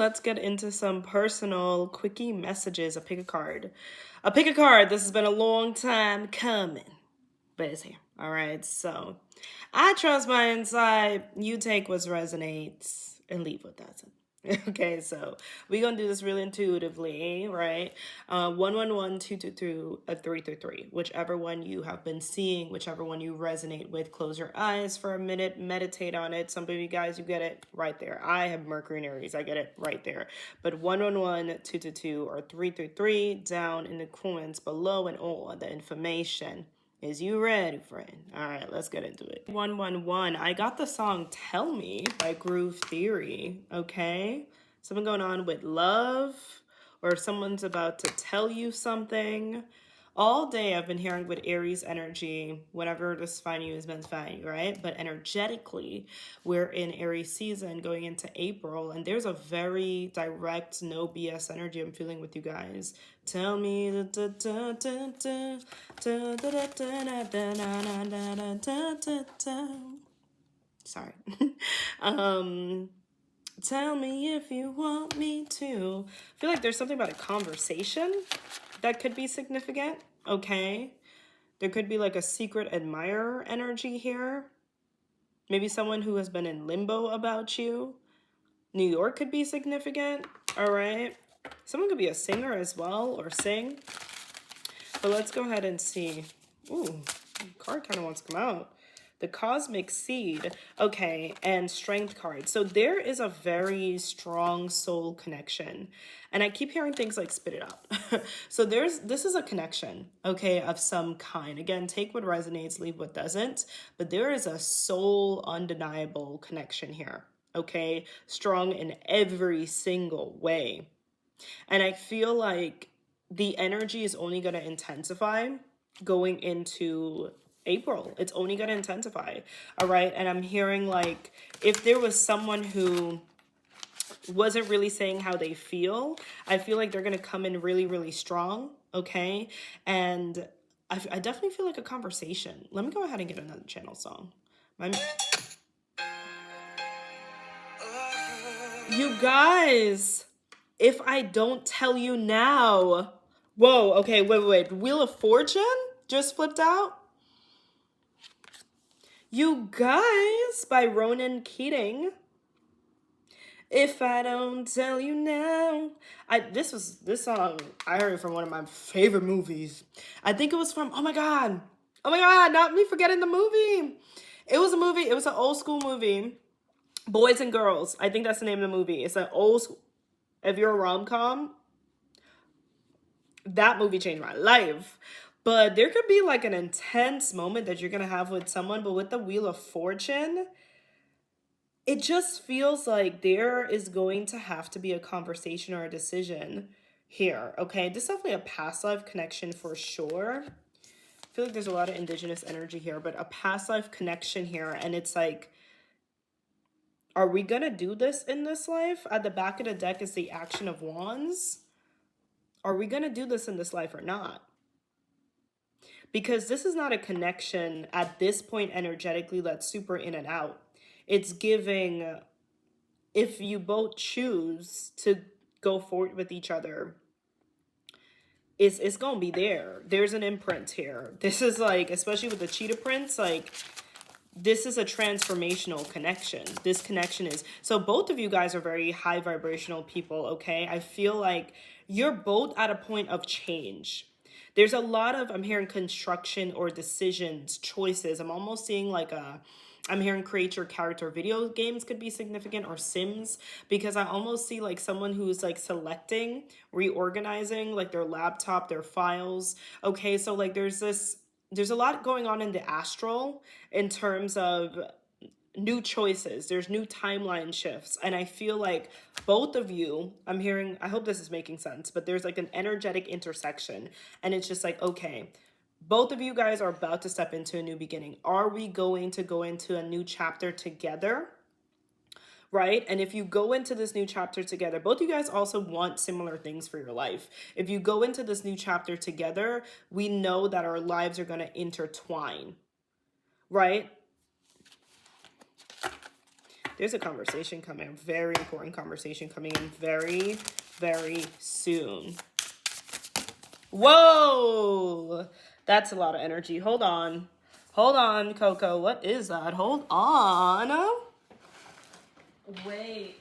let's get into some personal quickie messages. Pick a card. Pick a card. This has been a long time coming, but it's here. All right, so I trust my insight. You take what resonates and leave what doesn't. Okay, so we're gonna do this really intuitively, right? 111, 222, 333. Whichever one you have been seeing, whichever one you resonate with, close your eyes for a minute, meditate on it. Some of you guys, you get it right there. I have Mercury and Aries, I get it right there. But 111, 222, or 333 down in the comments below, and all the information. Is you ready, friend? All right, let's get into it. 111. I got the song Tell Me by Groove Theory, okay? Something going on with love, or someone's about to tell you something. All day I've been hearing with Aries energy, whenever this find you is meant to find you, right? But energetically, we're in Aries season going into April, and there's a very direct, no BS energy I'm feeling with you guys. Tell me, sorry. Tell me if you want me to. I feel like there's something about a conversation that could be significant, okay? There could be like a secret admirer energy here. Maybe someone who has been in limbo about you. New York could be significant, all right? Someone could be a singer as well, or sing. But let's go ahead and see. Ooh, the card kind of wants to come out. The Cosmic Seed, okay, and Strength card. So there is a very strong soul connection. And I keep hearing things like spit it out. So this is a connection, okay, of some kind. Again, take what resonates, leave what doesn't. But there is a soul undeniable connection here, okay? Strong in every single way. And I feel like the energy is only going to intensify going into April. It's only going to intensify. All right. And I'm hearing like if there was someone who wasn't really saying how they feel, I feel like they're going to come in really, really strong. Okay. And I definitely feel like a conversation. Let me go ahead and get another channel song. You guys, if I don't tell you now. Whoa. Okay. Wait. Wheel of Fortune just flipped out. You guys, by Ronan Keating. If I don't tell you now. This song I heard from one of my favorite movies. I think it was from, oh my god, not me forgetting the movie. It was an old school movie. Boys and Girls. I think that's the name of the movie. It's an old school, if you're a rom-com, that movie changed my life. But there could be like an intense moment that you're going to have with someone. But with the Wheel of Fortune, it just feels like there is going to have to be a conversation or a decision here. Okay, this is definitely a past life connection for sure. I feel like there's a lot of indigenous energy here, but a past life connection here. And it's like, are we going to do this in this life? At the back of the deck is the Action of Wands. Are we going to do this in this life or not? Because this is not a connection at this point energetically that's super in and out. It's giving, if you both choose to go forward with each other, it's going to be there. There's an imprint here. This is like, especially with the cheetah prints, like this is a transformational connection. This connection is, so both of you guys are very high vibrational people, okay? I feel like you're both at a point of change. There's a lot of, I'm hearing construction or decisions, choices. I'm almost seeing like I'm hearing create your character. Video games could be significant, or Sims, because I almost see like someone who's like selecting, reorganizing like their laptop, their files. Okay, so like there's a lot going on in the astral in terms of new choices. There's new timeline shifts. And I feel like both of you, I'm hearing, I hope this is making sense, but there's like an energetic intersection. And it's just like, okay, both of you guys are about to step into a new beginning. Are we going to go into a new chapter together? Right? And if you go into this new chapter together, both you guys also want similar things for your life. If you go into this new chapter together, we know that our lives are going to intertwine. Right? There's a conversation coming, a very important conversation coming in very, very soon. Whoa! That's a lot of energy. Hold on. Hold on, Coco. What is that? Hold on. Wait.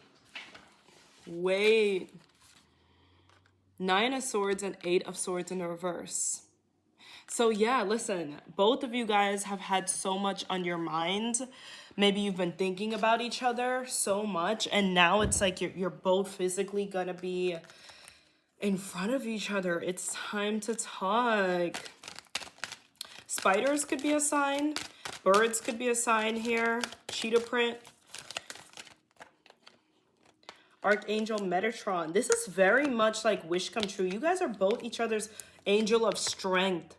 9 of Swords and 8 of Swords in the reverse. So yeah, listen, both of you guys have had so much on your mind. Maybe you've been thinking about each other so much, and now it's like you're both physically gonna be in front of each other. It's time to talk. Spiders could be a sign. Birds could be a sign here. Cheetah print. Archangel Metatron. This is very much like wish come true. You guys are both each other's angel of strength.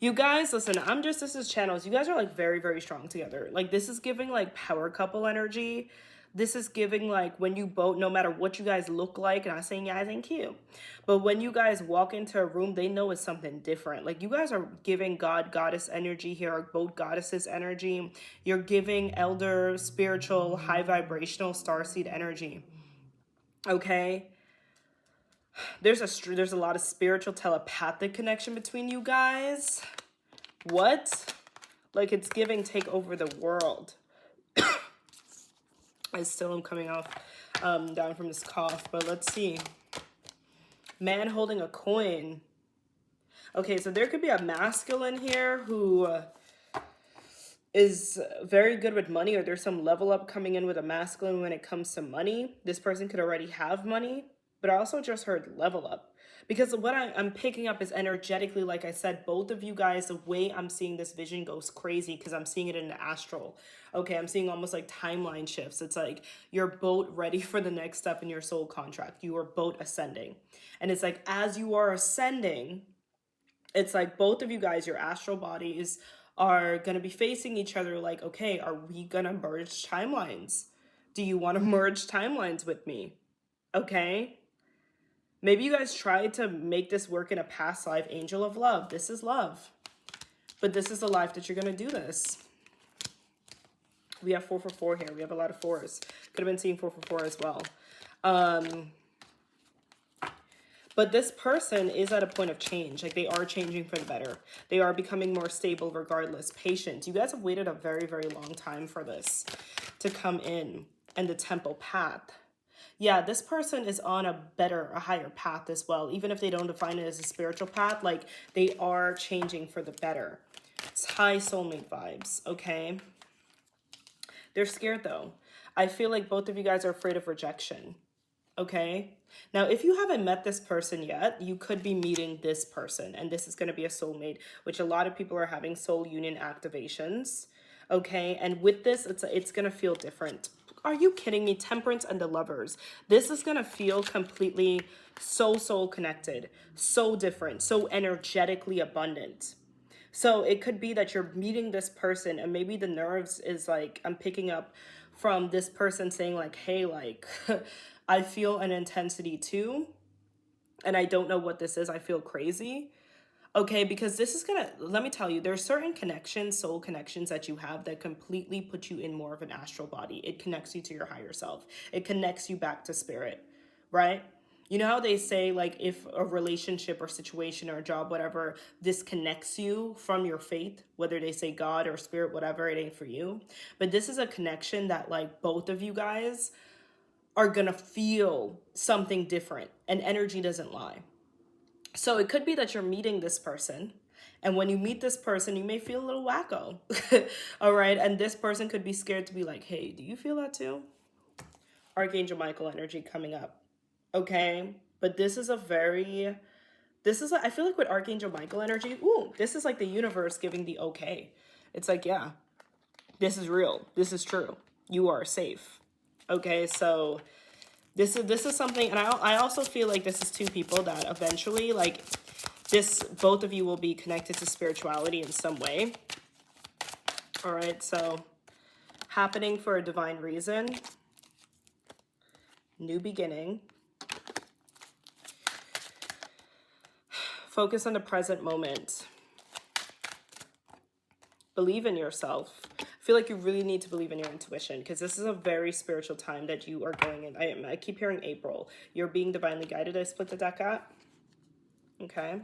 You guys, listen, this is channels. You guys are like very, very strong together. Like this is giving like power couple energy. This is giving like when you both, no matter what you guys look like, and I'm saying you guys ain't cute, but when you guys walk into a room, they know it's something different. Like you guys are giving God, goddess energy here, or both goddesses energy. You're giving elder, spiritual, high vibrational starseed energy. Okay. There's a lot of spiritual telepathic connection between you guys. What? Like it's giving take over the world. I still am coming off down from this cough, but let's see. Man holding a coin. Okay, so there could be a masculine here who is very good with money, or there's some level up coming in with a masculine when it comes to money. This person could already have money, but I also just heard level up. Because what I'm picking up is energetically, like I said, both of you guys, the way I'm seeing this vision goes crazy because I'm seeing it in the astral. Okay, I'm seeing almost like timeline shifts. It's like you're both ready for the next step in your soul contract. You are both ascending. And it's like as you are ascending, it's like both of you guys, your astral bodies are going to be facing each other like, okay, are we going to merge timelines? Do you want to merge timelines with me? Okay. Maybe you guys tried to make this work in a past life. Angel of love. This is love. But this is the life that you're going to do this. We have 4 for 4 here. We have a lot of 4s. Could have been seeing 4 for 4 as well. But this person is at a point of change. Like they are changing for the better. They are becoming more stable regardless. Patient. You guys have waited a very, very long time for this to come in. And the temple path. Yeah, this person is on a higher path as well. Even if they don't define it as a spiritual path, like they are changing for the better. It's high soulmate vibes, okay? They're scared though. I feel like both of you guys are afraid of rejection, okay? Now, if you haven't met this person yet, you could be meeting this person, and this is going to be a soulmate, which a lot of people are having soul union activations, okay? And with this, it's going to feel different. Are you kidding me? Temperance and the Lovers. This is going to feel completely so soul connected, so different, so energetically abundant. So it could be that you're meeting this person and maybe the nerves is like, I'm picking up from this person saying like, hey, like, I feel an intensity too. And I don't know what this is. I feel crazy. Okay, because this is gonna, let me tell you, there's certain connections, soul connections that you have that completely put you in more of an astral body. It connects you to your higher self. It connects you back to spirit, right? You know how they say like if a relationship or situation or a job, whatever, disconnects you from your faith, whether they say God or spirit, whatever, it ain't for you. But this is a connection that like both of you guys are gonna feel something different, and energy doesn't lie. So it could be that you're meeting this person, and when you meet this person, you may feel a little wacko. All right. And this person could be scared to be like, hey, do you feel that too? Archangel Michael energy coming up. Okay. But I feel like with Archangel Michael energy, this is like the universe giving the okay. It's like, yeah, this is real. This is true. You are safe. Okay. So this is something, and I also feel like this is two people that eventually, like, both of you will be connected to spirituality in some way. All right, so happening for a divine reason. New beginning. Focus on the present moment. Believe in yourself. I feel like you really need to believe in your intuition, because this is a very spiritual time that you are going in. I keep hearing April. You're being divinely guided. I split the deck at. Okay.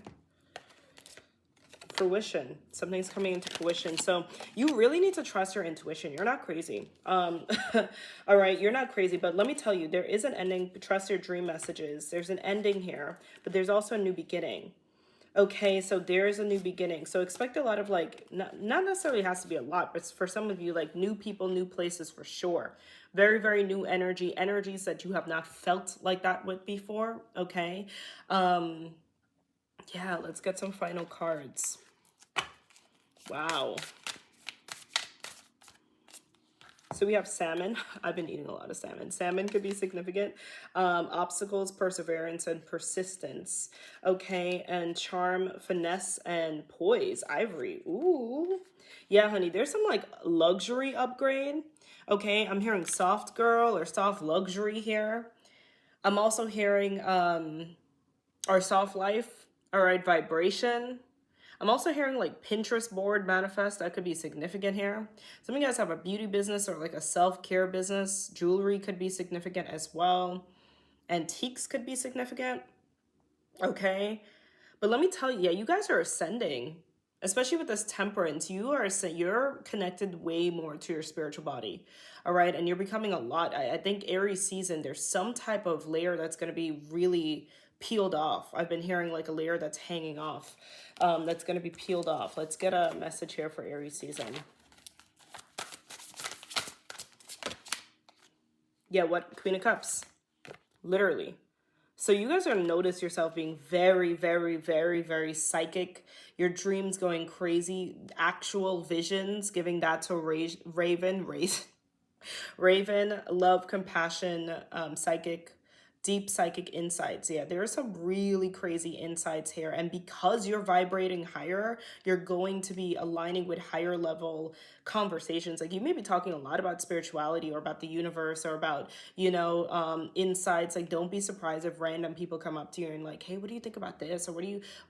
Fruition. Something's coming into fruition. So you really need to trust your intuition. You're not crazy. All right, you're not crazy, but let me tell you, there is an ending. Trust your dream messages. There's an ending here, but there's also a new beginning. Okay, so there's a new beginning. So expect a lot of like, not necessarily has to be a lot, but for some of you, like new people, new places for sure. Very, very new energy, energies that you have not felt like that with before. Okay. Yeah, let's get some final cards. Wow. So we have salmon. I've been eating a lot of salmon. Salmon could be significant. Obstacles, perseverance, and persistence. Okay, and charm, finesse, and poise. Ivory. Ooh. Yeah, honey, there's some like luxury upgrade. Okay, I'm hearing soft girl or soft luxury here. I'm also hearing our soft life. All right, vibration. I'm also hearing like Pinterest board manifest. That could be significant here. Some of you guys have a beauty business or like a self-care business. Jewelry could be significant as well. Antiques could be significant. Okay. But let me tell you, yeah, you guys are ascending, especially with this temperance. You're connected way more to your spiritual body. All right. And you're becoming a lot. I think Aries season, there's some type of layer that's going to be really peeled off. I've been hearing like a layer that's hanging off, that's going to be peeled off. Let's get a message here for Aries season. Yeah, what? Queen of Cups. Literally. So you guys are going to notice yourself being very, very, very, very psychic. Your dreams going crazy. Actual visions, giving that to Raven, love, compassion, psychic, deep psychic insights. Yeah, there are some really crazy insights here. And because you're vibrating higher, you're going to be aligning with higher level conversations. Like you may be talking a lot about spirituality or about the universe or about, insights. Like don't be surprised if random people come up to you and like, hey, what do you think about this? Or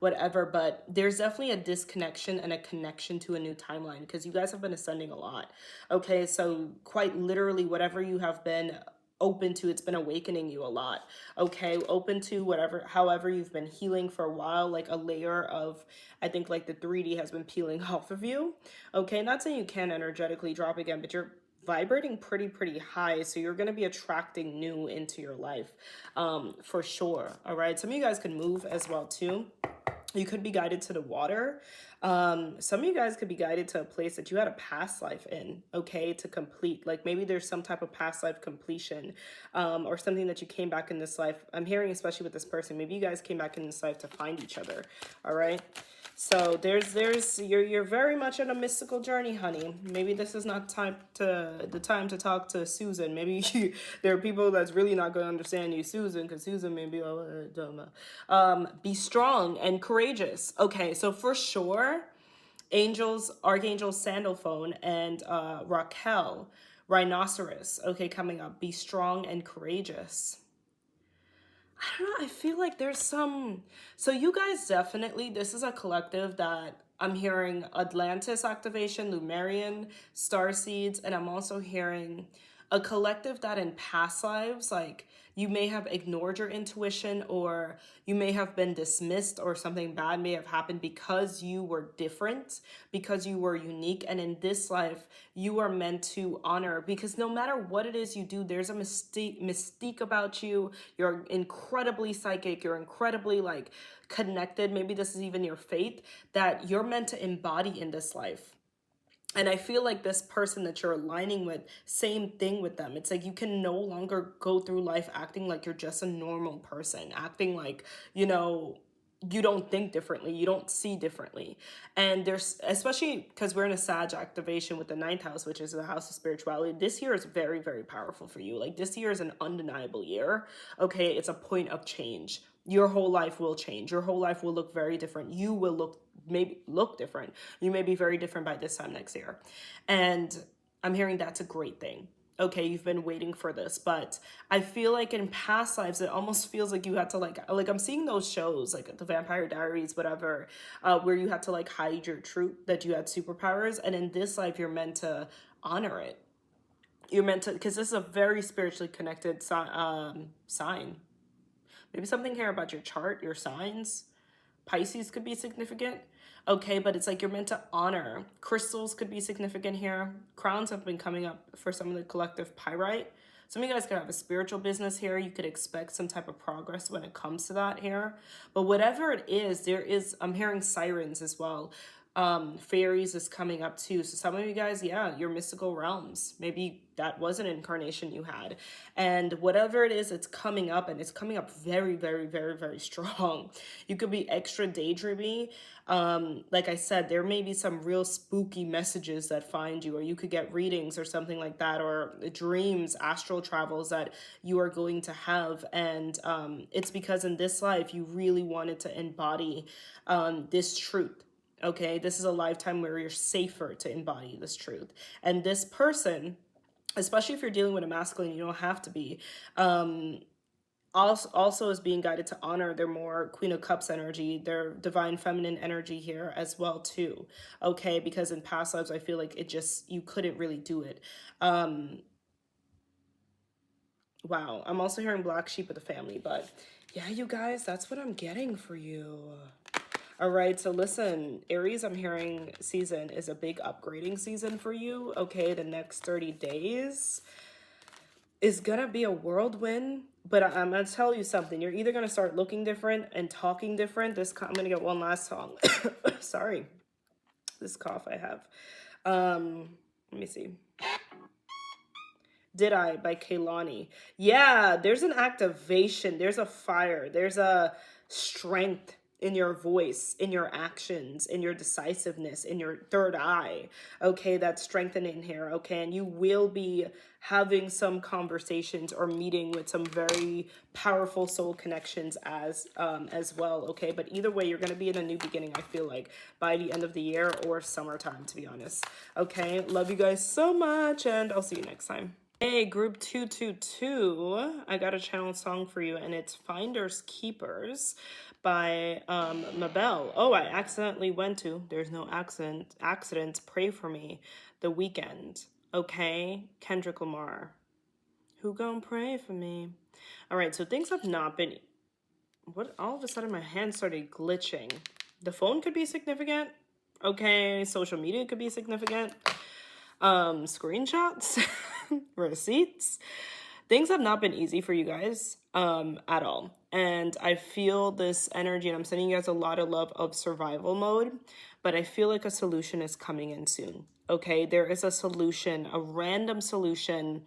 whatever. But there's definitely a disconnection and a connection to a new timeline because you guys have been ascending a lot. Okay, so quite literally whatever you have been open to, it's been awakening you a lot. Okay, open to however you've been healing for a while, like a layer of, I think like the 3D has been peeling off of you. Okay, not saying you can energetically drop again, but you're vibrating pretty high, so you're going to be attracting new into your life, for sure. All right, some of you guys can move as well too. You could be guided to the water. Some of you guys could be guided to a place that you had a past life in, okay, to complete. Like maybe there's some type of past life completion, or something that you came back in this life. I'm hearing, especially with this person, maybe you guys came back in this life to find each other. All right. So you're very much on a mystical journey, honey. Maybe this is not the time to talk to Susan. Maybe there are people that's really not going to understand you, Susan, because Susan may be be strong and courageous. Okay, so for sure, Archangel Sandalphone and Raquel, Rhinoceros. Okay, coming up. Be strong and courageous. I don't know. I feel like there's so you guys definitely, this is a collective that I'm hearing Atlantis activation, Lumerian, Starseeds, and I'm also hearing a collective that in past lives, like you may have ignored your intuition or you may have been dismissed or something bad may have happened because you were different, because you were unique. And in this life, you are meant to honor, because no matter what it is you do, there's a mystique about you. You're incredibly psychic. You're incredibly like connected. Maybe this is even your faith that you're meant to embody in this life. And I feel like this person that you're aligning with, same thing with them. It's like you can no longer go through life acting like you're just a normal person, acting like, you don't think differently, you don't see differently. And there's, especially because we're in a Sag activation with the 9th house, which is the house of spirituality. This year is very, very powerful for you. Like this year is an undeniable year. Okay, it's a point of change. Your whole life will change. Your whole life will look very different. You will maybe look different. You may be very different by this time next year. And I'm hearing that's a great thing. Okay, you've been waiting for this, but I feel like in past lives, it almost feels like you had to like I'm seeing those shows like the Vampire Diaries, whatever, where you had to like hide your truth, that you had superpowers. And in this life, you're meant to honor it. You're meant to, because this is a very spiritually connected sign. Maybe something here about your chart, your signs. Pisces could be significant. Okay, but it's like you're meant to honor. Crystals could be significant here. Crowns have been coming up for some of the collective pyrite. Some of you guys could have a spiritual business here. You could expect some type of progress when it comes to that here. But whatever it is, I'm hearing sirens as well. Fairies is coming up too. So some of you guys, yeah, your mystical realms. Maybe that was an incarnation you had. And whatever it is, it's coming up, and it's coming up very, very, very, very strong. You could be extra daydreamy. Like I said, there may be some real spooky messages that find you, or you could get readings or something like that, or dreams, astral travels that you are going to have. And it's because in this life, you really wanted to embody this truth. Okay, this is a lifetime where you're safer to embody this truth. And this person, especially if you're dealing with a masculine, you don't have to be, also is being guided to honor their more Queen of Cups energy, their divine feminine energy here as well too. Okay, because in past lives, I feel like you couldn't really do it. Wow, I'm also hearing black sheep of the family, but yeah, you guys, that's what I'm getting for you. All right, so listen, Aries, I'm hearing season is a big upgrading season for you. Okay, the next 30 days is gonna be a whirlwind, but I'm gonna tell you something. You're either gonna start looking different and talking different. I'm gonna get one last song. Sorry, this cough I have. Let me see. Did I by Kaylani. Yeah, there's an activation. There's a fire. There's a strength in your voice, in your actions, in your decisiveness, in your third eye. Okay, that's strengthening here. Okay, and you will be having some conversations or meeting with some very powerful soul connections as well. Okay, but either way, you're going to be in a new beginning, I feel like, by the end of the year or summertime, to be honest. Okay, love you guys so much, and I'll see you next time. Hey, group 222, I got a channel song for you, and it's Finders Keepers by Mabel. Oh, I accidentally went to There's No Accidents, Pray For Me, The Weekend. Okay, Kendrick Lamar. Who gon' pray for me? All right, so things have not been... What? All of a sudden, my hand started glitching. The phone could be significant. Okay, social media could be significant. Screenshots, receipts. Things have not been easy for you guys at all. And I feel this energy, and I'm sending you guys a lot of love of survival mode, but I feel like a solution is coming in soon. Okay, there is a solution, a random solution,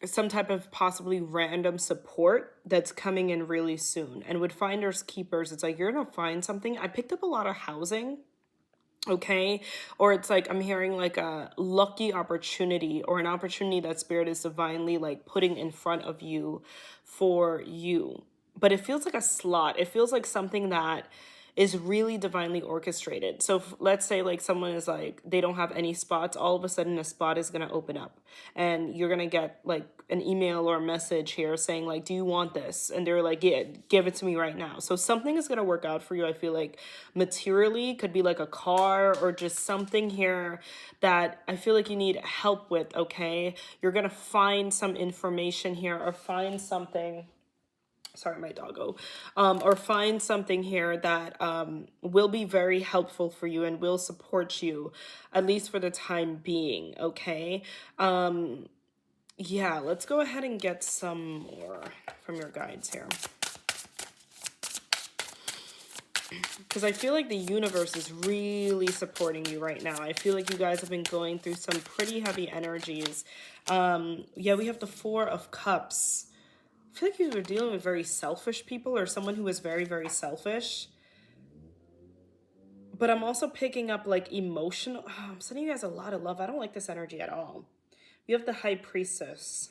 some type of possibly random support that's coming in really soon. And with Finders Keepers, it's like you're gonna find something. I picked up a lot of housing. Okay, or it's like I'm hearing like a lucky opportunity, or an opportunity that spirit is divinely like putting in front of you for you. But it feels like a slot. It feels like something that is really divinely orchestrated. So let's say like someone is like, they don't have any spots, all of a sudden a spot is going to open up, and you're going to get like an email or a message here saying like, do you want this? And they're like, yeah, give it to me right now. So something is going to work out for you. I feel like materially, could be like a car or just something here that I feel like you need help with. Okay, you're going to find some information here, or find something. Sorry, my doggo. Or find something here that will be very helpful for you and will support you, at least for the time being, okay? Yeah, let's go ahead and get some more from your guides here. Because I feel like the universe is really supporting you right now. I feel like you guys have been going through some pretty heavy energies. Yeah, we have the Four of Cups. I feel like you were dealing with very selfish people, or someone who is very, very selfish. But I'm also picking up like emotional. Oh, I'm sending you guys a lot of love. I don't like this energy at all. We have the High Priestess.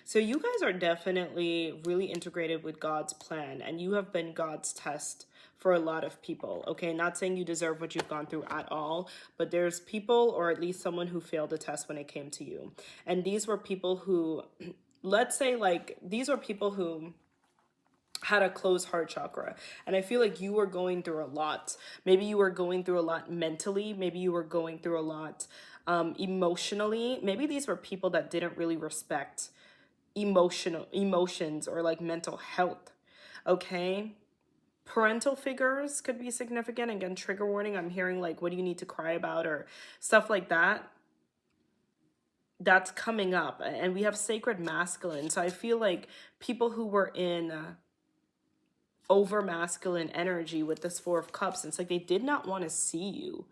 So you guys are definitely really integrated with God's plan, and you have been God's test for a lot of people. Okay, not saying you deserve what you've gone through at all, but there's people, or at least someone, who failed the test when it came to you. And these were people who... let's say like these are people who had a closed heart chakra, and I feel like you were going through a lot. Maybe you were going through a lot mentally, maybe you were going through a lot emotionally. Maybe these were people that didn't really respect emotions or like mental health. Okay. Parental figures could be significant. Again, trigger warning. I'm hearing like, what do you need to cry about or stuff like that. That's coming up. And we have sacred masculine. So I feel like people who were in over masculine energy with this Four of Cups, it's like they did not want to see you.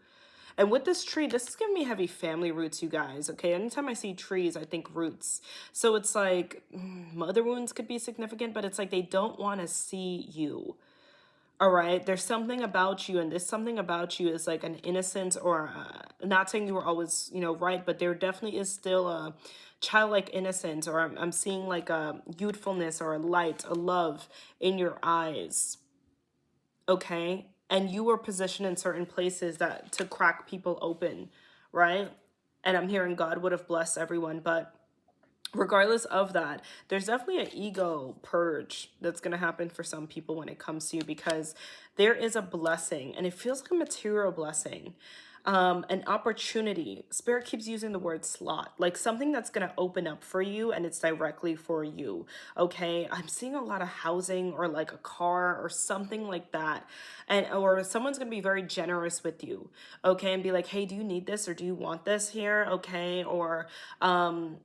And with this tree, this is giving me heavy family roots, you guys. Okay, anytime I see trees, I think roots. So it's like mother wounds could be significant, but it's like they don't want to see you. All right, there's something about you, and this something about you is like an innocence, or not saying you were always, right, but there definitely is still a childlike innocence, or I'm seeing like a youthfulness or a light, a love in your eyes. Okay, and you were positioned in certain places that to crack people open, right? And I'm hearing God would have blessed everyone, but regardless of that, there's definitely an ego purge that's going to happen for some people when it comes to you, because there is a blessing, and it feels like a material blessing, an opportunity. Spirit keeps using the word slot, like something that's going to open up for you, and it's directly for you. Okay, I'm seeing a lot of housing or like a car or something like that, and or someone's going to be very generous with you. Okay, and be like, hey, do you need this or do you want this here? Okay, or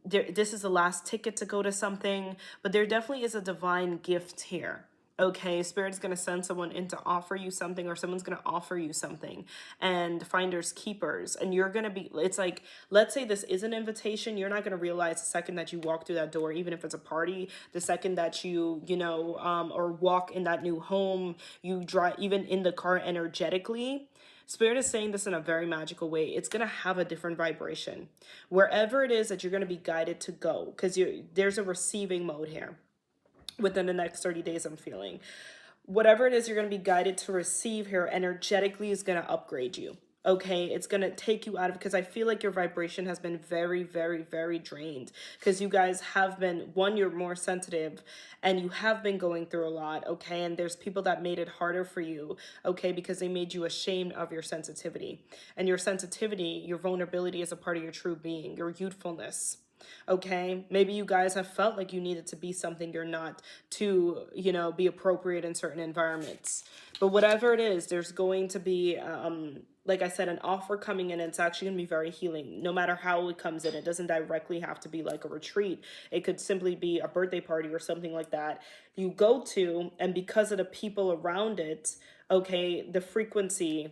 this is the last ticket to go to something, but there definitely is a divine gift here. Okay, Spirit is going to send someone in to offer you something, or someone's going to offer you something, and finders keepers. And you're going to be, it's like, let's say this is an invitation. You're not going to realize the second that you walk through that door, even if it's a party, the second that or walk in that new home, you drive, even in the car energetically. Spirit is saying this in a very magical way. It's going to have a different vibration. Wherever it is that you're going to be guided to go, because there's a receiving mode here within the next 30 days, I'm feeling. Whatever it is you're going to be guided to receive here energetically is going to upgrade you. Okay, it's going to take you out of, because I feel like your vibration has been very, very, very drained, because you guys have been, one, you're more sensitive, and you have been going through a lot. Okay, and there's people that made it harder for you. Okay, because they made you ashamed of your sensitivity, and your sensitivity, your vulnerability is a part of your true being, your youthfulness. Okay, maybe you guys have felt like you needed to be something you're not to, be appropriate in certain environments. But whatever it is, there's going to be, like I said, an offer coming in. And it's actually going to be very healing, no matter how it comes in. It doesn't directly have to be like a retreat. It could simply be a birthday party or something like that you go to, and because of the people around it, okay, the frequency,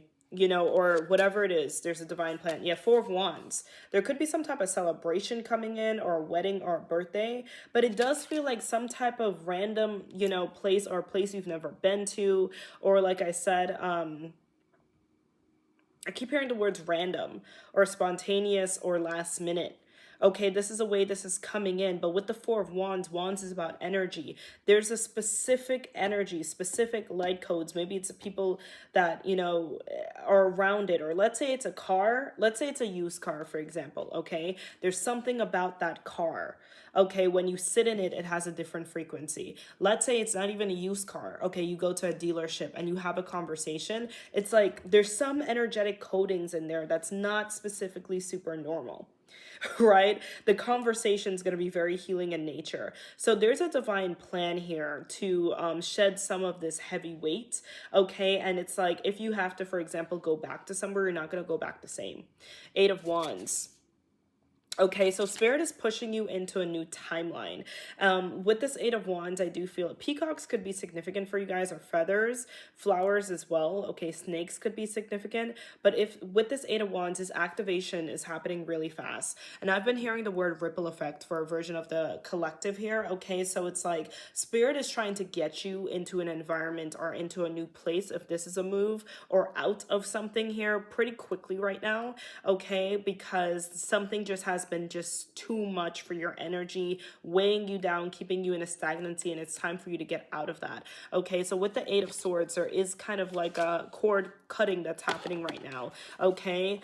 or whatever it is, there's a divine plan. Yeah, Four of Wands. There could be some type of celebration coming in, or a wedding or a birthday, but it does feel like some type of random, place, or a place you've never been to, or like I said, I keep hearing the words random or spontaneous or last minute. Okay, this is a way this is coming in. But with the Four of Wands, Wands is about energy. There's a specific energy, specific light codes. Maybe it's the people that, are around it. Or let's say it's a car. Let's say it's a used car, for example. Okay, there's something about that car. Okay, when you sit in it, it has a different frequency. Let's say it's not even a used car. Okay, you go to a dealership and you have a conversation. It's like there's some energetic codings in there that's not specifically super normal. Right? The conversation is going to be very healing in nature. So there's a divine plan here to shed some of this heavy weight. Okay. And it's like, if you have to, for example, go back to somewhere, you're not going to go back the same. Eight of Wands. Okay, so Spirit is pushing you into a new timeline. With this Eight of Wands, I do feel peacocks could be significant for you guys, or feathers, flowers as well. Okay, snakes could be significant. But if with this Eight of Wands, this activation is happening really fast. And I've been hearing the word ripple effect for a version of the collective here. Okay, so it's like Spirit is trying to get you into an environment or into a new place, if this is a move, or out of something here pretty quickly right now. Okay, because something just has has been just too much for your energy, weighing you down, keeping you in a stagnancy, and it's time for you to get out of that. Okay, so with the Eight of Swords, there is kind of like a cord cutting that's happening right now. Okay,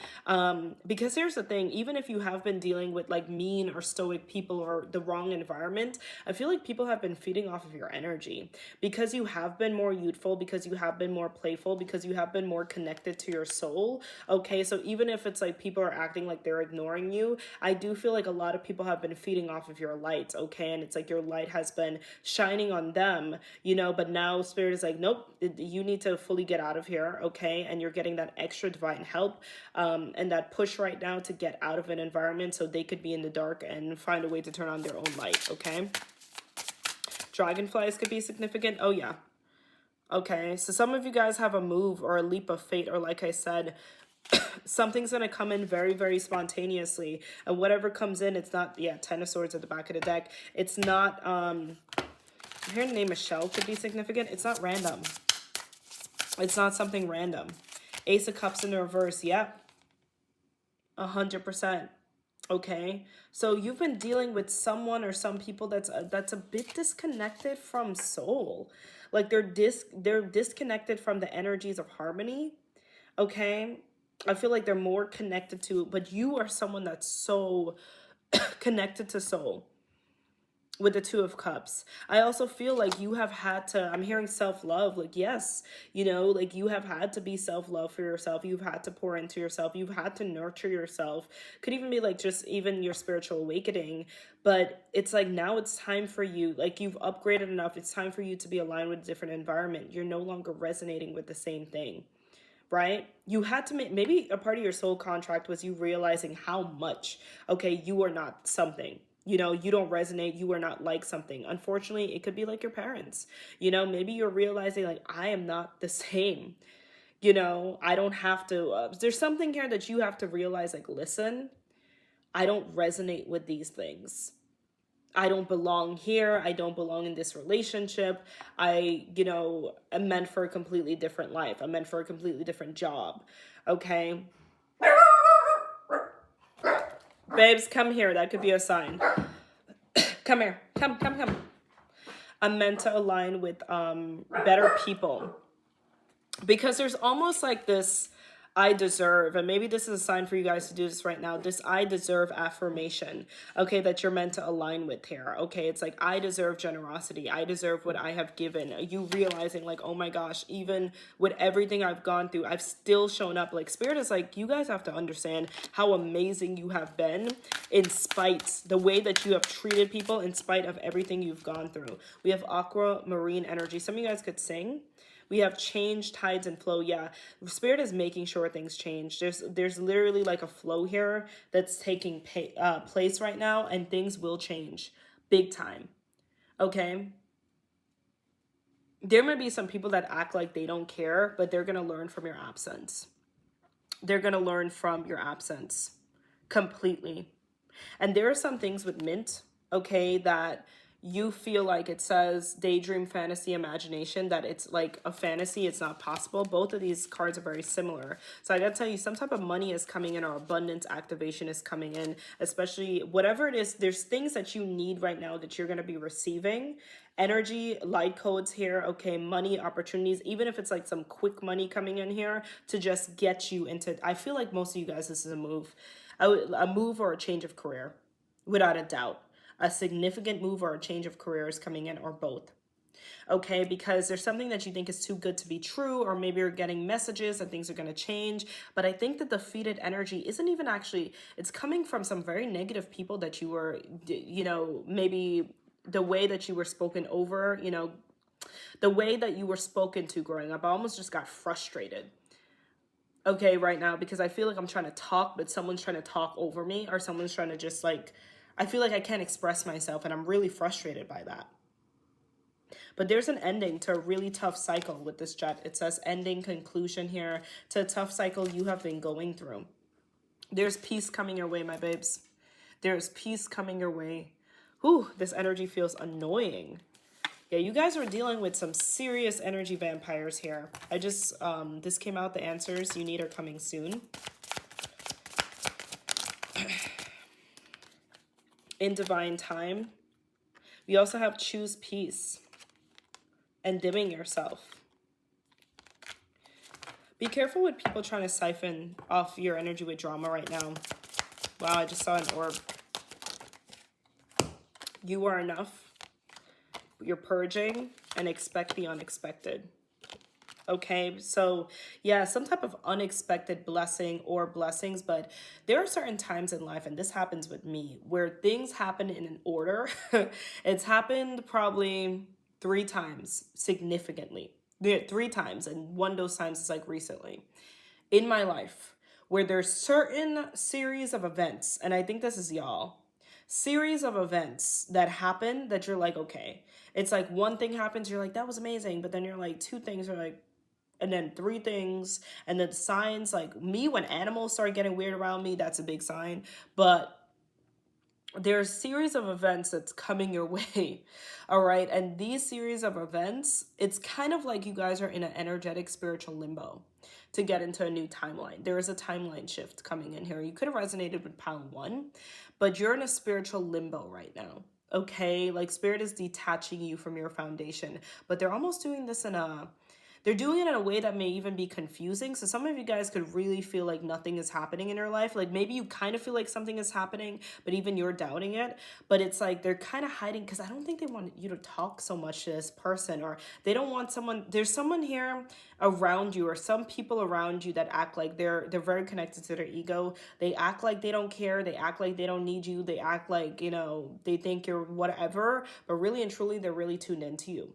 because here's the thing, even if you have been dealing with like mean or stoic people or the wrong environment, I feel like people have been feeding off of your energy because you have been more youthful, because you have been more playful, because you have been more connected to your soul. Okay, so even if it's like people are acting like they're ignoring you, I do feel like a lot of people have been feeding off of your light. Okay, and it's like your light has been shining on them, you know, but now Spirit is like, nope, you need to fully get out of here. Okay, and you're getting that extra divine help and that push right now to get out of an environment so they could be in the dark and find a way to turn on their own light. Okay, dragonflies could be significant. Oh yeah. Okay, so some of you guys have a move or a leap of fate, or like I said, something's going to come in very, very spontaneously. And whatever comes in, it's not, yeah, Ten of Swords at the back of the deck. It's not, I'm hearing the name Michelle could be significant. It's not random. It's not something random. Ace of Cups in the reverse. Yep. 100%. Okay, so you've been dealing with someone or some people that's a bit disconnected from soul. Like they're disconnected from the energies of harmony. Okay, I feel like they're more connected to, but you are someone that's so connected to soul with the Two of Cups. I also feel like you have had to, I'm hearing self-love, like, yes, you know, like you have had to be self-love for yourself. You've had to pour into yourself. You've had to nurture yourself. Could even be like just even your spiritual awakening. But it's like now it's time for you, like you've upgraded enough. It's time for you to be aligned with a different environment. You're no longer resonating with the same thing. Right? You had to make, maybe a part of your soul contract was you realizing how much, okay, you are not something. You know, you don't resonate. You are not like something. Unfortunately, it could be like your parents. You know, maybe you're realizing like, I am not the same. You know, I don't have to, there's something here that you have to realize like, listen, I don't resonate with these things. I don't belong here. I don't belong in this relationship. I, you know, am meant for a completely different life. I'm meant for a completely different job. Okay. Babes, come here. That could be a sign. Come here. Come. I'm meant to align with better people. Because there's almost like this I deserve, and maybe this is a sign for you guys to do this right now, this I deserve affirmation, okay, that you're meant to align with here. Okay, it's like I deserve generosity. I deserve what I have given. You realizing like, oh my gosh, even with everything I've gone through, I've still shown up. Like Spirit is like, you guys have to understand how amazing you have been in spite, the way that you have treated people in spite of everything you've gone through. We have aquamarine energy. Some of you guys could sing. We have change, tides, and flow. Yeah, Spirit is making sure things change. There's literally like a flow here that's taking place right now, and things will change big time. Okay? There may be some people that act like they don't care, but they're going to learn from your absence. They're going to learn from your absence completely. And there are some things with Mint, okay, that you feel like it says daydream, fantasy, imagination, that it's like a fantasy, it's not possible. Both of these cards are very similar. So I gotta tell you, some type of money is coming in, or abundance activation is coming in, especially whatever it is. There's things that you need right now that you're gonna be receiving. Energy, light codes here, okay, money, opportunities, even if it's like some quick money coming in here to just get you into, I feel like most of you guys, this is a move or a change of career, without a doubt. A significant move or a change of career is coming in, or both. Okay, because there's something that you think is too good to be true, or maybe you're getting messages that things are going to change. But I think that the defeated energy isn't even actually, it's coming from some very negative people that you were, you know, maybe the way that you were spoken over, you know, the way that you were spoken to growing up. I almost just got frustrated. Okay, right now, because I feel like I'm trying to talk, but someone's trying to talk over me, or someone's trying to just like, I feel like I can't express myself, and I'm really frustrated by that. But there's an ending to a really tough cycle with this Jet. It says ending, conclusion here to a tough cycle you have been going through. There's peace coming your way, my babes. There's peace coming your way. Whew, this energy feels annoying. Yeah, you guys are dealing with some serious energy vampires here. I just, this came out, the answers you need are coming soon. in divine time. We also have choose peace and dimming yourself. Be careful with people trying to siphon off your energy with drama right now. Wow, I just saw an orb. You are enough. You're purging and expect the unexpected. Okay, so yeah, some type of unexpected blessing or blessings, but there are certain times in life, and this happens with me, where things happen in an order. It's happened probably 3 times significantly. Yeah, 3 times, and one of those times is like recently in my life, where there's certain series of events, and I think this is y'all, series of events that happen that you're like, okay, it's like one thing happens, you're like, that was amazing, but then you're like, 2 things are like, and then 3 things, and then signs like me, when animals start getting weird around me, that's a big sign. But there's a series of events that's coming your way. All right, and these series of events, it's kind of like you guys are in an energetic spiritual limbo to get into a new timeline. There is a timeline shift coming in here. You could have resonated with pound 1, but you're in a spiritual limbo right now. Okay, like spirit is detaching you from your foundation, but they're almost doing this in a, they're doing it in a way that may even be confusing. So some of you guys could really feel like nothing is happening in your life. Like maybe you kind of feel like something is happening, but even you're doubting it. But it's like they're kind of hiding, because I don't think they want you to talk so much to this person, or they don't want someone, there's someone here around you, or some people around you that act like they're very connected to their ego. They act like they don't care. They act like they don't need you. They act like, you know, they think you're whatever, but really and truly, they're really tuned into you.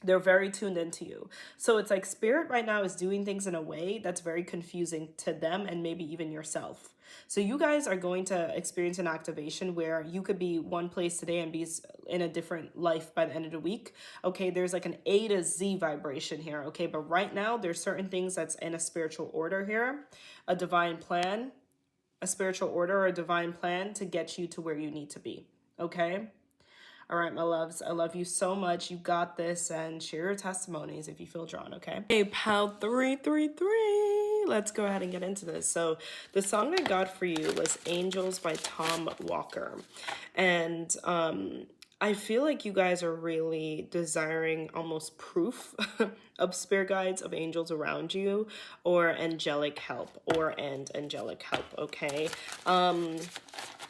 They're very tuned into you. So it's like spirit right now is doing things in a way that's very confusing to them and maybe even yourself. So you guys are going to experience an activation where you could be one place today and be in a different life by the end of the week. Okay, there's like an A to Z vibration here. Okay, but right now there's certain things that's in a spiritual order here, a divine plan, a spiritual order or a divine plan to get you to where you need to be. Okay. All right, my loves, I love you so much. You got this, and share your testimonies if you feel drawn, okay? Hey, pal 333. Let's go ahead and get into this. So the song I got for you was Angels by Tom Walker. And I feel like you guys are really desiring almost proof of spirit guides, of angels around you, or angelic help, and angelic help, okay?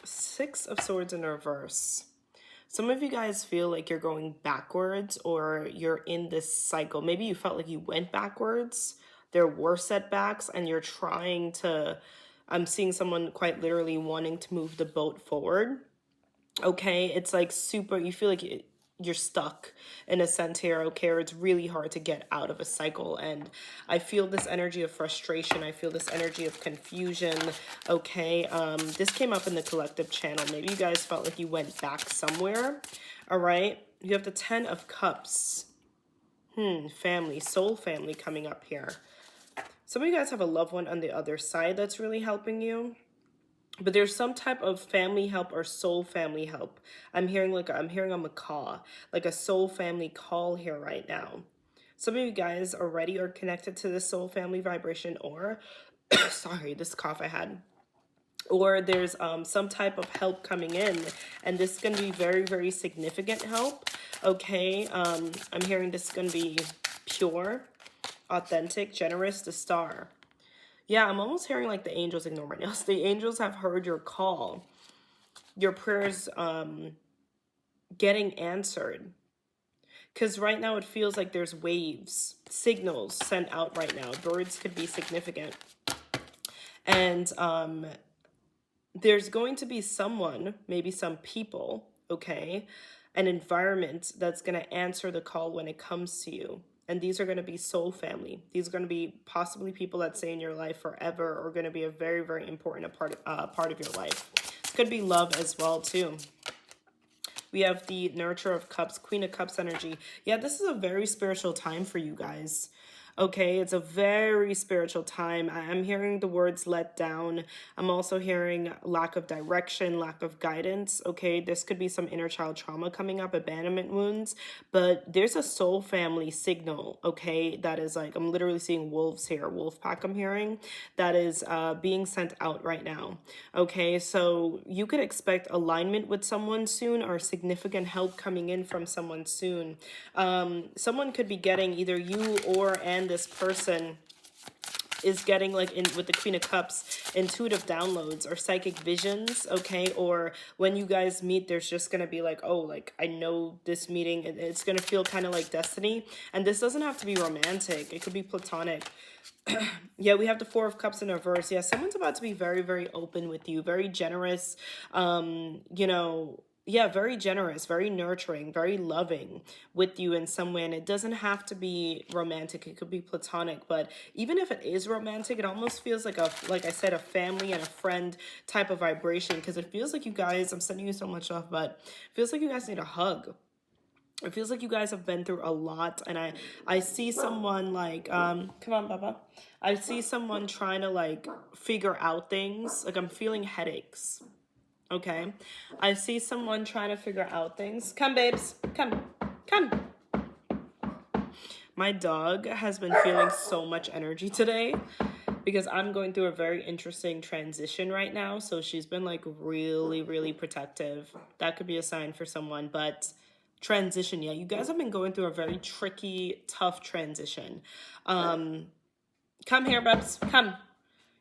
6 of Swords in reverse. Some of you guys feel like you're going backwards, or you're in this cycle. Maybe you felt like you went backwards. There were setbacks and you're trying to, I'm seeing someone quite literally wanting to move the boat forward. Okay, it's like super, you feel like you're stuck in a sense here, okay, or it's really hard to get out of a cycle. And I feel this energy of frustration. I feel this energy of confusion, okay. This came up in the collective channel. Maybe you guys felt like you went back somewhere. All right, you have the 10 of Cups. Family, soul family coming up here. Some of you guys have a loved one on the other side that's really helping you. But there's some type of family help or soul family help. I'm hearing a macaw, like a soul family call here right now. Some of you guys already are connected to this soul family vibration, or sorry, this cough I had. Or there's some type of help coming in, and this is going to be very, very significant help. Okay, I'm hearing this is going to be pure, authentic, generous, the Star. Yeah, I'm almost hearing like the angels, ignore my nails. The angels have heard your call. Your prayers getting answered. Because right now it feels like there's waves, signals sent out right now. Birds could be significant. And there's going to be someone, maybe some people, okay, an environment that's going to answer the call when it comes to you. And these are going to be soul family. These are going to be possibly people that stay in your life forever, or going to be a very, very important part of your life. This could be love as well, too. We have the Nurture of Cups, Queen of Cups energy. Yeah, this is a very spiritual time for you guys. Okay, it's a very spiritual time. I'm hearing the words let down. I'm also hearing lack of direction, lack of guidance. Okay, this could be some inner child trauma coming up, abandonment wounds, but there's a soul family signal. Okay, that is like, I'm literally seeing wolves here, wolf pack I'm hearing, that is being sent out right now. Okay, so you could expect alignment with someone soon or significant help coming in from someone soon. Someone could be getting either you or and this person is getting like in with the Queen of Cups intuitive downloads or psychic visions. Okay, or when you guys meet, there's just gonna be like, oh, like I know this meeting, it's gonna feel kind of like destiny. And this doesn't have to be romantic, it could be platonic. Yeah, we have the Four of Cups in reverse. Yeah, someone's about to be very, very open with you, very generous. You know, yeah, very generous, very nurturing, very loving with you in some way. And it doesn't have to be romantic, it could be platonic. But even if it is romantic, it almost feels like like I said, a family and a friend type of vibration, because it feels like you guys, I'm sending you so much love, but it feels like you guys need a hug. It feels like you guys have been through a lot, and I see someone like come on, Baba. I see someone trying to like figure out things. Like I'm feeling headaches. Okay, I see someone trying to figure out things. Come, babes, come, come. My dog has been feeling so much energy today because I'm going through a very interesting transition right now. So she's been like really, really protective. That could be a sign for someone, but transition, yeah, you guys have been going through a very tricky, tough transition. Come here, Bubs, come.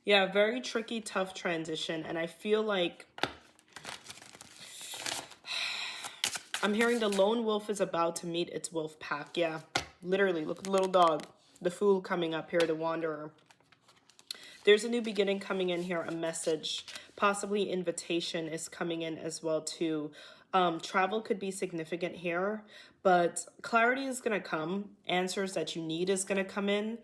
Yeah, very tricky, tough transition. And I feel like I'm hearing the lone wolf is about to meet its wolf pack. Yeah, literally, look at the little dog, the fool coming up here, the wanderer. There's a new beginning coming in here, a message, possibly invitation is coming in as well too. Travel could be significant here, but clarity is going to come. Answers that you need is going to come in.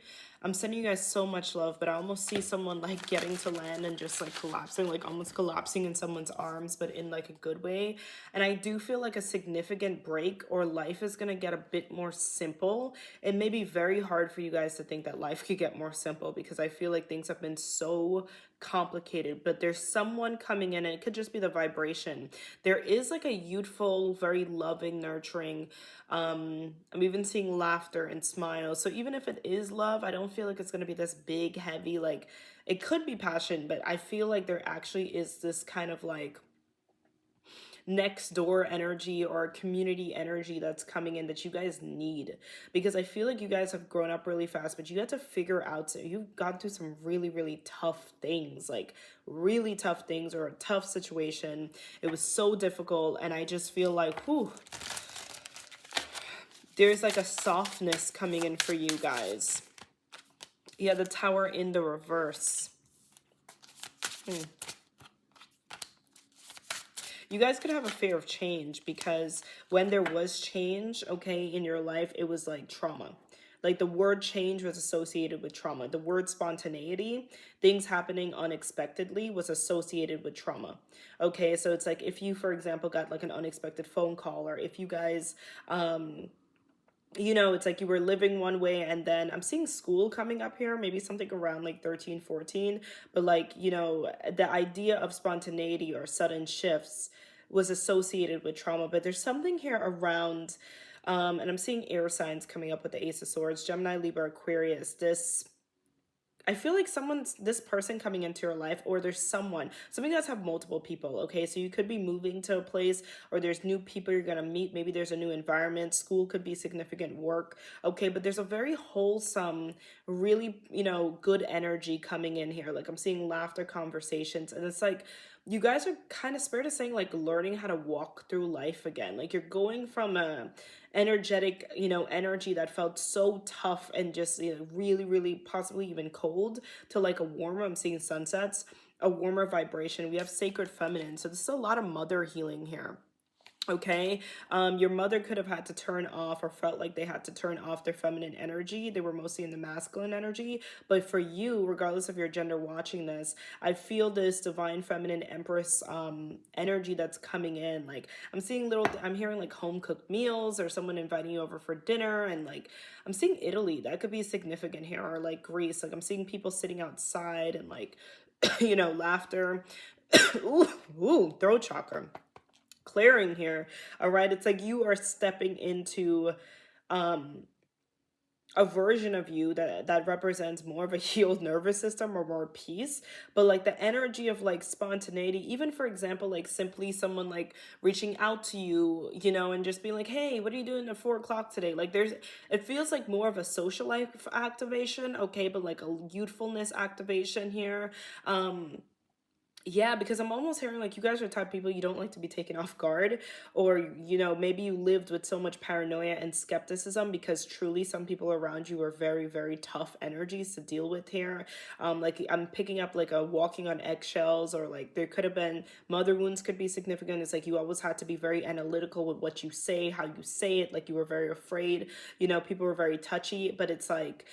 I'm sending you guys so much love, but I almost see someone like getting to land and just like collapsing, like almost collapsing in someone's arms, but in like a good way. And I do feel like a significant break or life is going to get a bit more simple. It may be very hard for you guys to think that life could get more simple because I feel like things have been so complicated, but there's someone coming in, and it could just be the vibration. There is like a youthful, very loving, nurturing, I'm even seeing laughter and smiles. So even if it is love, I don't feel like it's going to be this big, heavy, like it could be passion, but I feel like there actually is this kind of like next door energy or community energy that's coming in that you guys need, because I feel like you guys have grown up really fast, but you had to figure out, so you've gone through some really, really tough things, like really tough things or a tough situation. It was so difficult, and I just feel like, whew, there's like a softness coming in for you guys. Yeah, the Tower in the reverse. You guys could have a fear of change, because when there was change, okay, in your life, it was like trauma. Like the word change was associated with trauma. The word spontaneity, things happening unexpectedly, was associated with trauma. Okay, so it's like if you, for example, got like an unexpected phone call, or if you guys, you know, it's like you were living one way, and then I'm seeing school coming up here, maybe something around like 13, 14. But like, you know, the idea of spontaneity or sudden shifts was associated with trauma. But there's something here around, and I'm seeing air signs coming up with the Ace of Swords, Gemini, Libra, Aquarius. I feel like this person coming into your life, or there's someone, some of you guys have multiple people, okay? So you could be moving to a place, or there's new people you're gonna meet. Maybe there's a new environment. School could be significant work, okay? But there's a very wholesome, really, you know, good energy coming in here. Like I'm seeing laughter, conversations, and it's like, you guys are kind of, spirit is saying, like learning how to walk through life again. Like you're going from a energetic, you know, energy that felt so tough and just, you know, really, really possibly even cold, to like a warmer, I'm seeing sunsets, a warmer vibration. We have sacred feminine. So this is a lot of mother healing here. Okay. Your mother could have had to turn off or felt like they had to turn off their feminine energy. They were mostly in the masculine energy. But for you, regardless of your gender watching this, I feel this divine feminine empress energy that's coming in. Like I'm hearing like home cooked meals or someone inviting you over for dinner. And like I'm seeing Italy. That could be significant here. Or like Greece. Like I'm seeing people sitting outside and like, laughter. Ooh, ooh, throat chakra clearing here. All right, it's like you are stepping into um a version of you that represents more of a healed nervous system or more peace, but like the energy of like spontaneity, even for example, like simply someone like reaching out to you, and just being like, hey, what are you doing at 4 o'clock today? Like it feels like more of a social life activation, okay, but like a youthfulness activation here. Yeah, because I'm almost hearing like you guys are the type of people you don't like to be taken off guard, or maybe you lived with so much paranoia and skepticism because truly some people around you are very, very tough energies to deal with here. Like I'm picking up like a walking on eggshells, or like there could have been mother wounds could be significant. It's like you always had to be very analytical with what you say, how you say it, like you were very afraid. People were very touchy, but it's like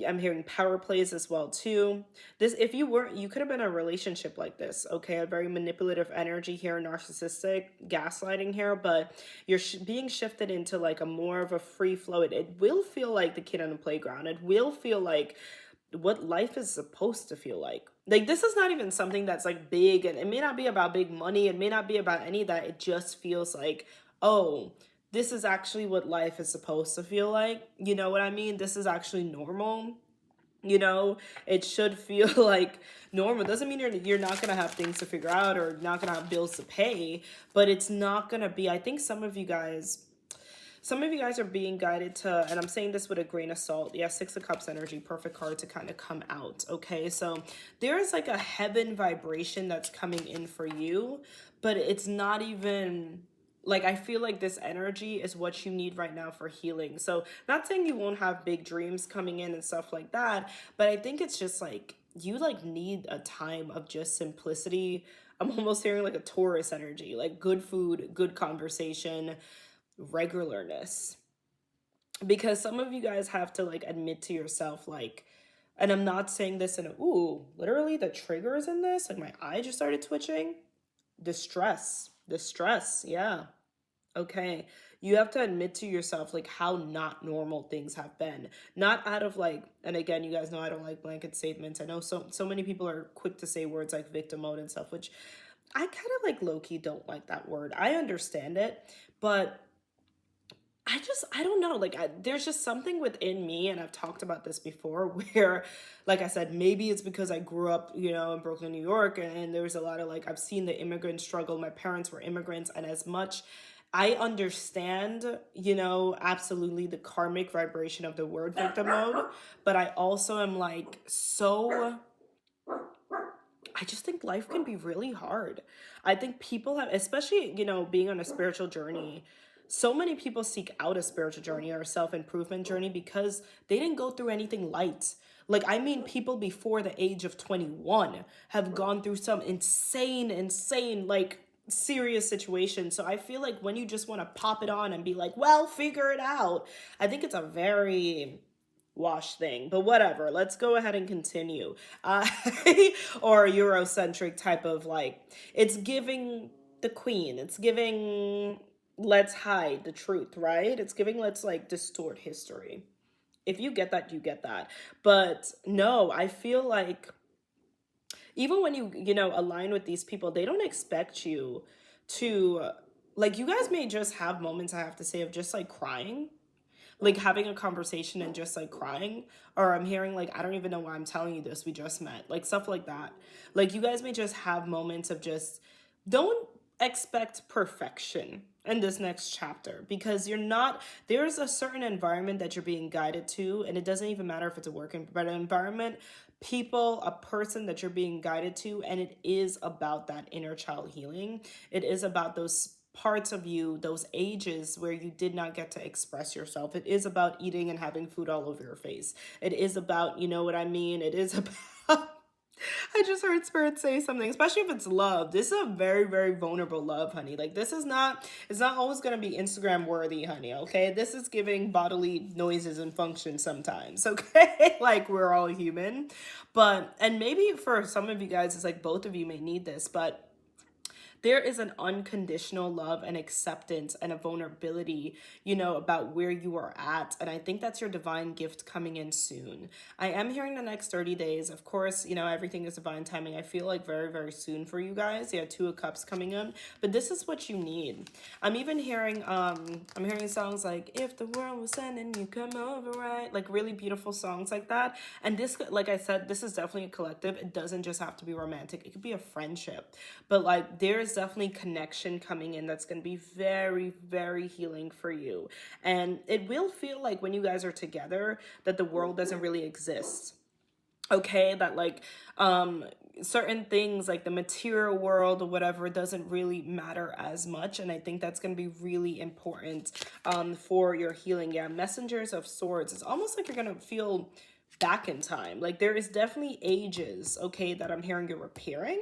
I'm hearing power plays as well too. This, if you weren't, you could have been in a relationship like this, okay? A very manipulative energy here, narcissistic, gaslighting here, but you're being shifted into like a more of a free flow. It will feel like the kid on the playground. It will feel like what life is supposed to feel like. Like this is not even something that's like big, and it may not be about big money. It may not be about any of that. It just feels like, oh, this is actually what life is supposed to feel like. You know what I mean? This is actually normal. you know it should feel like normal. Doesn't mean you're not gonna have things to figure out or not gonna have bills to pay, but it's not gonna be. I think some of you guys are being guided to, and I'm saying this with a grain of salt. Yeah, Six of Cups energy, perfect card to kind of come out. Okay, so there is like a heaven vibration that's coming in for you, but it's not even like, I feel like this energy is what you need right now for healing. So not saying you won't have big dreams coming in and stuff like that, but I think it's just like you like need a time of just simplicity. I'm almost hearing like a Taurus energy, like good food, good conversation, regularness, because some of you guys have to like admit to yourself, like, and I'm not saying this in a, ooh, literally the triggers in this, like my eye just started twitching. Distress, yeah. Okay, you have to admit to yourself like how not normal things have been, not out of like, and again, you guys know I don't like blanket statements. I know so many people are quick to say words like victim mode and stuff, which I kind of like low-key don't like that word. I understand it, but I don't know. Like, there's just something within me, and I've talked about this before, where, like I said, maybe it's because I grew up, in Brooklyn, New York, and there was a lot of like, I've seen the immigrant struggle. My parents were immigrants, and as much I understand, absolutely the karmic vibration of the word victim mode, but I also am like, I just think life can be really hard. I think people have, especially, being on a spiritual journey, so many people seek out a spiritual journey or a self improvement journey because they didn't go through anything light. Like, I mean, people before the age of 21 have gone through some insane, like, serious situation. So I feel like when you just want to pop it on and be like, well, figure it out, I think it's a very wash thing, but whatever. Let's go ahead and continue. Uh, or Eurocentric type of like, it's giving the queen, it's giving let's hide the truth, right? It's giving let's like distort history. If you get that, you get that. But no, I feel like even when you align with these people, they don't expect you to, like, you guys may just have moments, I have to say, of just like crying, like having a conversation and just like crying, or I'm hearing like, I don't even know why I'm telling you this, we just met, like stuff like that. Like you guys may just have moments of just, don't expect perfection in this next chapter, because you're not, there's a certain environment that you're being guided to, and it doesn't even matter if it's a work environment, people, a person that you're being guided to, and it is about that inner child healing. It is about those parts of you, those ages where you did not get to express yourself. It is about eating and having food all over your face. It is about, you know what I mean? It is about I just heard Spirit say something, especially if it's love. This is a very, very vulnerable love, honey. Like, this is not, it's not always going to be Instagram worthy, honey, okay? This is giving bodily noises and functions sometimes, okay? Like, we're all human. But, and maybe for some of you guys, it's like both of you may need this, but there is an unconditional love and acceptance and a vulnerability, about where you are at. And I think that's your divine gift coming in soon. I am hearing the next 30 days. Of course, everything is divine timing. I feel like very, very soon for you guys. Yeah, Two of Cups coming in. But this is what you need. I'm even hearing, I'm hearing songs like, if the world was ending, you come over, right? Like really beautiful songs like that. And this, like I said, this is definitely a collective. It doesn't just have to be romantic. It could be a friendship. But like, there's definitely connection coming in that's going to be very, very healing for you. And it will feel like when you guys are together that the world doesn't really exist. Okay, that like certain things like the material world or whatever doesn't really matter as much. And I think that's going to be really important for your healing. Yeah, Messengers of Swords. It's almost like you're going to feel back in time. Like there is definitely ages, okay, that I'm hearing you're repairing,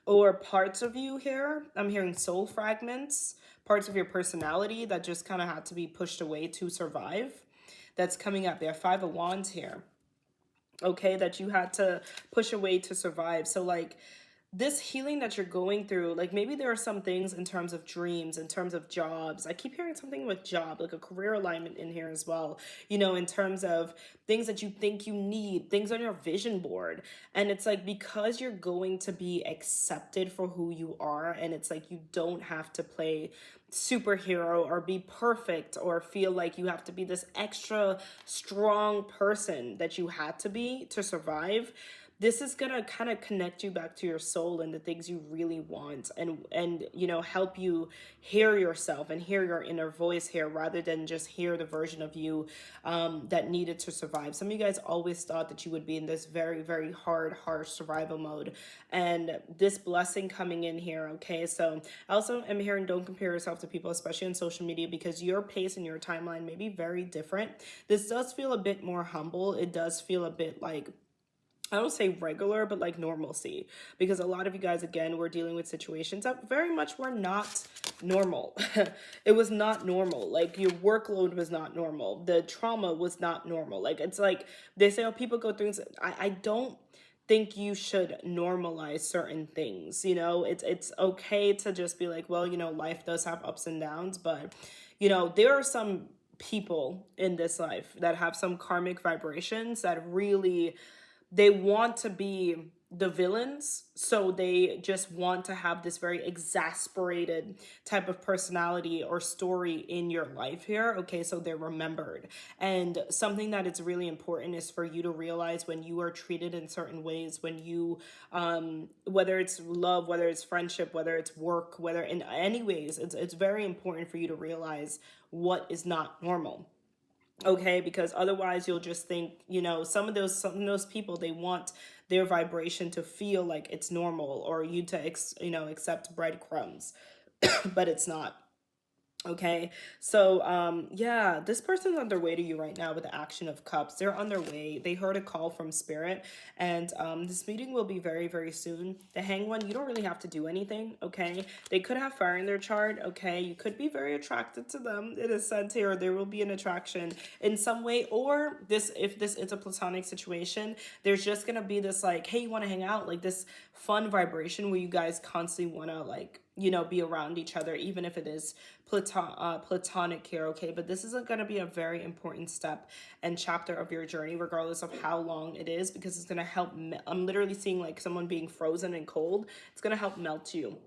or parts of you here. I'm hearing soul fragments, parts of your personality that just kind of had to be pushed away to survive. That's coming up. There are Five of Wands here, okay, that you had to push away to survive. So like this healing that you're going through, like maybe there are some things in terms of dreams, in terms of jobs. I keep hearing something with job, like a career alignment in here as well, in terms of things that you think you need, things on your vision board. And it's like, because you're going to be accepted for who you are, and it's like, you don't have to play superhero or be perfect or feel like you have to be this extra strong person that you had to be to survive. This is gonna kind of connect you back to your soul and the things you really want, and help you hear yourself and hear your inner voice here, rather than just hear the version of you that needed to survive. Some of you guys always thought that you would be in this very, very hard, harsh survival mode, and this blessing coming in here. Okay, so I also am hearing, don't compare yourself to people, especially on social media, because your pace and your timeline may be very different. This does feel a bit more humble. It does feel a bit like, I don't say regular, but like normalcy, because a lot of you guys, again, were dealing with situations that very much were not normal. It was not normal. Like your workload was not normal. The trauma was not normal. Like, it's like they say, oh, people go through things. I don't think you should normalize certain things. It's okay to just be like, well, life does have ups and downs, but there are some people in this life that have some karmic vibrations that really, they want to be the villains, so they just want to have this very exasperated type of personality or story in your life here. Okay, so they're remembered. And something that is really important is for you to realize when you are treated in certain ways, when you whether it's love, whether it's friendship, whether it's work, whether in any ways, it's very important for you to realize what is not normal. Okay, because otherwise you'll just think, some of those people, they want their vibration to feel like it's normal, or you to accept breadcrumbs, but it's not. Okay, so yeah, this person's on their way to you right now with the Action of Cups. They're on their way. They heard a call from Spirit, and this meeting will be very, very soon. The Hanged One, you don't really have to do anything. Okay, they could have fire in their chart. Okay, you could be very attracted to them. It is said here there will be an attraction in some way, or this, if this is a platonic situation, there's just gonna be this like, hey, you want to hang out, like this fun vibration where you guys constantly want to like be around each other, even if it is platonic here, okay? But this is going to be a very important step and chapter of your journey, regardless of how long it is, because it's going to help. I'm literally seeing like someone being frozen and cold. It's going to help melt you.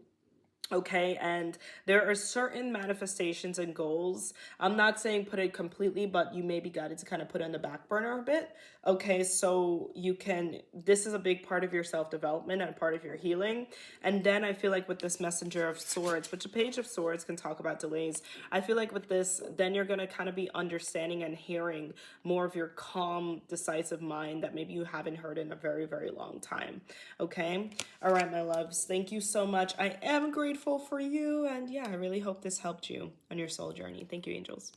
Okay, and there are certain manifestations and goals. I'm not saying put it completely, but you may be guided to kind of put it on the back burner a bit. Okay, so this is a big part of your self-development and part of your healing. And then I feel like with this Messenger of Swords, which a Page of Swords can talk about delays, I feel like with this, then you're going to kind of be understanding and hearing more of your calm, decisive mind that maybe you haven't heard in a very, very long time. Okay, all right, my loves, thank you so much. I am grateful for you, and yeah, I really hope this helped you on your soul journey. Thank you, angels.